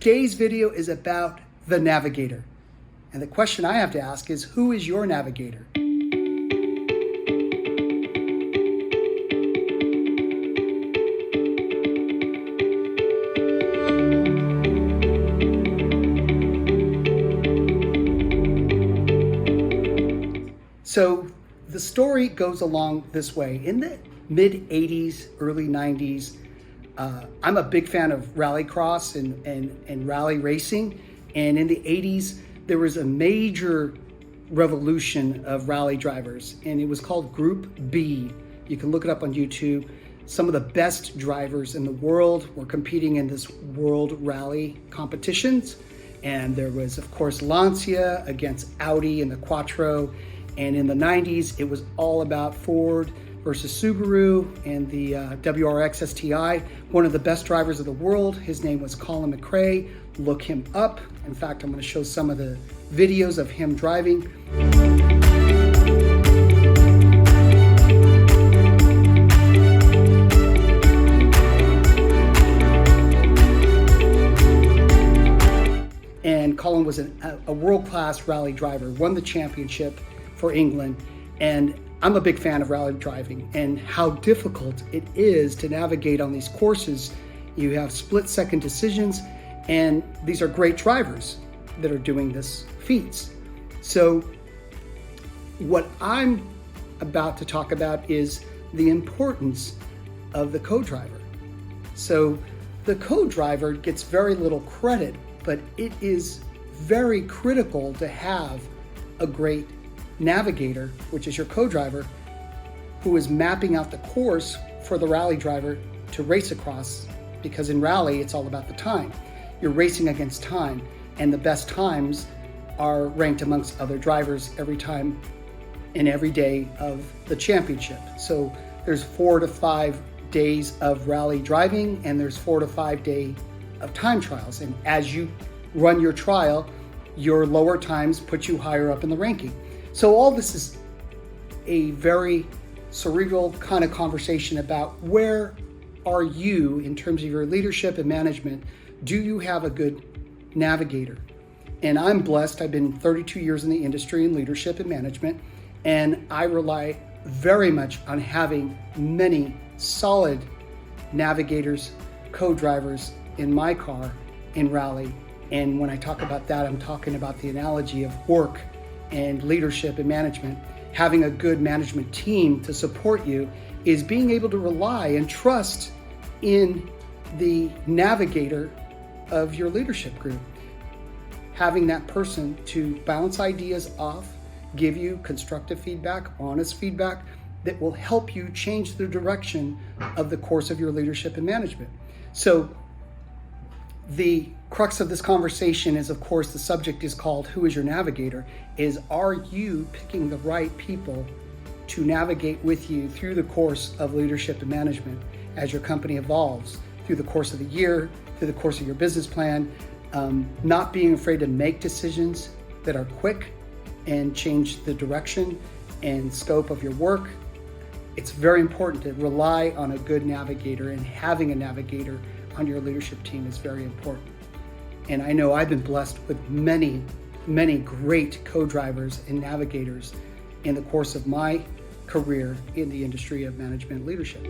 today's video is about the navigator. And the question I have to ask is, who is your navigator? So the story goes along this way. In the mid 80s, early 90s, I'm a big fan of rallycross and rally racing. And in the 80s, there was a major revolution of rally drivers, and it was called Group B. You can look it up on YouTube. Some of the best drivers in the world were competing in this world rally competitions. And there was, of course, Lancia against Audi in the Quattro. And in the 90s, it was all about Ford versus Subaru and the WRX STI. One of the best drivers of the world, his name was Colin McRae. Look him up. In fact, I'm going to show some of the videos of him driving. And Colin was a world-class rally driver, won the championship for England. And I'm a big fan of rally driving and how difficult it is to navigate on these courses. You have split-second decisions, and these are great drivers that are doing this feats. So what I'm about to talk about is the importance of the co-driver. So the co-driver gets very little credit, but it is very critical to have a great navigator, which is your co-driver, who is mapping out the course for the rally driver to race across, because in rally, it's all about the time. You're racing against time, and the best times are ranked amongst other drivers every time and every day of the championship. So there's 4 to 5 days of rally driving, and there's 4 to 5 days of time trials. And as you run your trial, your lower times put you higher up in the ranking. So all this is a very cerebral kind of conversation about where are you in terms of your leadership and management. Do you have a good navigator? And I'm blessed. I've been 32 years in the industry in leadership and management, and I rely very much on having many solid navigators, co-drivers in my car in rally. And when I talk about that, I'm talking about the analogy of work and leadership and management. Having a good management team to support you is being able to rely and trust in the navigator of your leadership group. Having that person to bounce ideas off, give you constructive feedback, honest feedback that will help you change the direction of the course of your leadership and management. So the crux of this conversation is, of course, the subject is called Who is Your Navigator? Is, are you picking the right people to navigate with you through the course of leadership and management as your company evolves, through the course of the year, through the course of your business plan, not being afraid to make decisions that are quick and change the direction and scope of your work. It's very important to rely on a good navigator, and having a navigator on your leadership team is very important. And I know I've been blessed with many, many great co-drivers and navigators in the course of my career in the industry of management leadership.